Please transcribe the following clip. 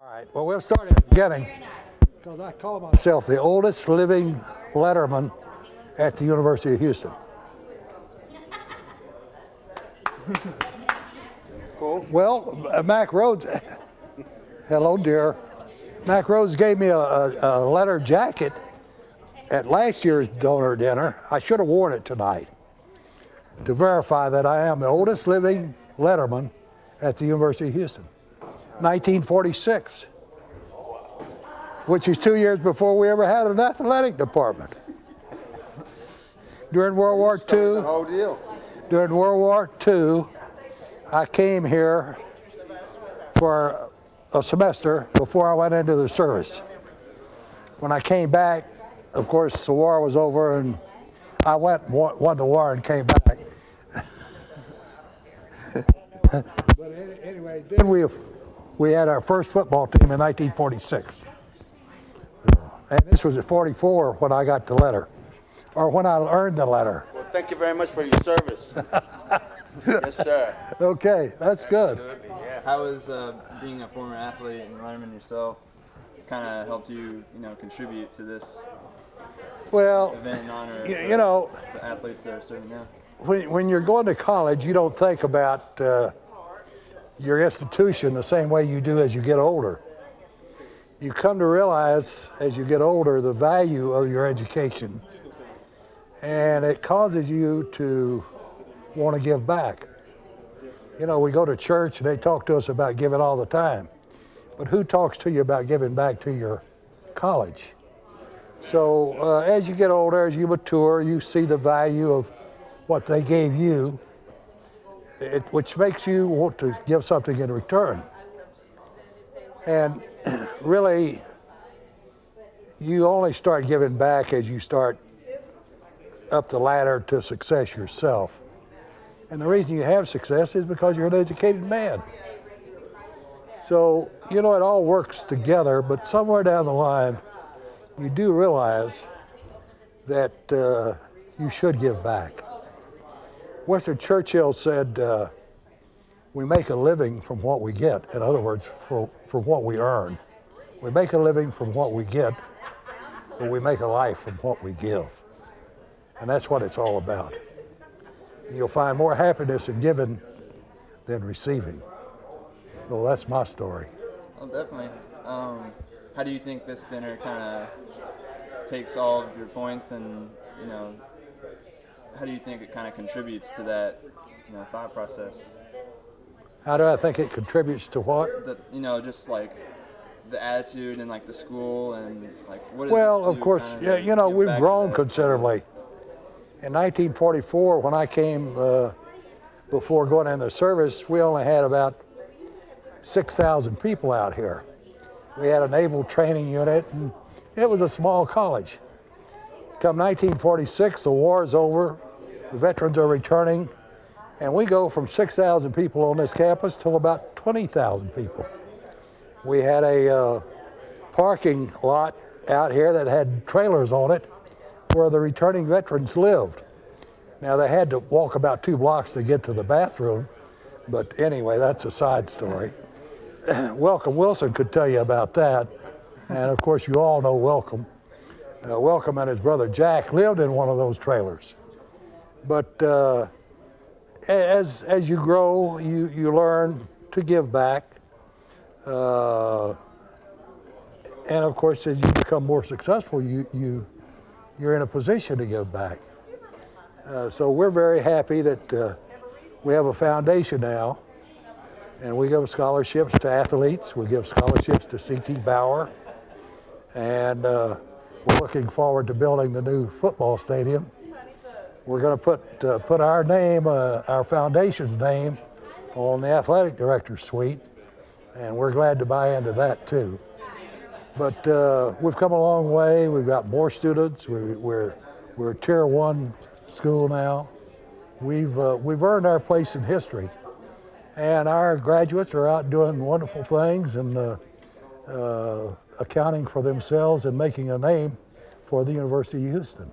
All right, well, we'll start at the beginning, because I call myself the oldest living letterman at the University of Houston. Cool. Well, Mac Rhodes, hello dear. Mac Rhodes gave me a leather jacket at last year's donor dinner. I should have worn it tonight to verify that I am the oldest living letterman at the University of Houston. 1946, which is 2 years before we ever had an athletic department. During World War II, The whole deal. during World War II, I came here for a semester before I went into the service. When I came back, of course, the war was over, and I won the war and came back. But anyway, then we had our first football team in 1946. And this was at 44 when I got the letter, or when I earned the letter. Well, thank you very much for your service. Yes, sir. Okay, that's good. Absolutely, yeah. How has being a former athlete and letterman yourself kind of helped you, contribute to this Well, event in honor of you know, the athletes that are serving now? when you're going to college, you don't think about your institution the same way you do as you get older. You come to realize as you get older the value of your education, and it causes you to want to give back. You know, we go to church and they talk to us about giving all the time, but who talks to you about giving back to your college? So as you get older, as you mature, you see the value of what they gave you, which makes you want to give something in return. And really, you only start giving back as you start up the ladder to success yourself. And the reason you have success is because you're an educated man. So, it all works together, but somewhere down the line, you do realize that you should give back. Winston Churchill said, we make a living from what we get. In other words, from what we earn. We make a living from what we get, but we make a life from what we give. And that's what it's all about. You'll find more happiness in giving than receiving. Well, that's my story. Well, definitely. How do you think this dinner kind of takes all of your points and, how do you think it kind of contributes to that, thought process? How do I think it contributes to what? Just like the attitude and like the school and like what is Well, this of to course, kind yeah, give we've back to grown that? considerably. In 1944, when I came before going into the service, we only had about 6,000 people out here. We had a naval training unit, and it was a small college. Come 1946, the war is over, the veterans are returning, and we go from 6,000 people on this campus to about 20,000 people. We had a parking lot out here that had trailers on it where the returning veterans lived. Now, they had to walk about 2 blocks to get to the bathroom, but anyway, that's a side story. Welcome Wilson could tell you about that, and of course you all know Welcome. Welcome and his brother Jack lived in one of those trailers. But as you grow, you learn to give back, and of course as you become more successful, you're in a position to give back. So we're very happy that we have a foundation now, and we give scholarships to athletes, we give scholarships to C.T. Bauer, and we're looking forward to building the new football stadium. We're going to put our name, our foundation's name, on the athletic director's suite, and we're glad to buy into that too. But we've come a long way. We've got more students. We're a Tier 1 school now. We've earned our place in history, and our graduates are out doing wonderful things and accounting for themselves and making a name for the University of Houston.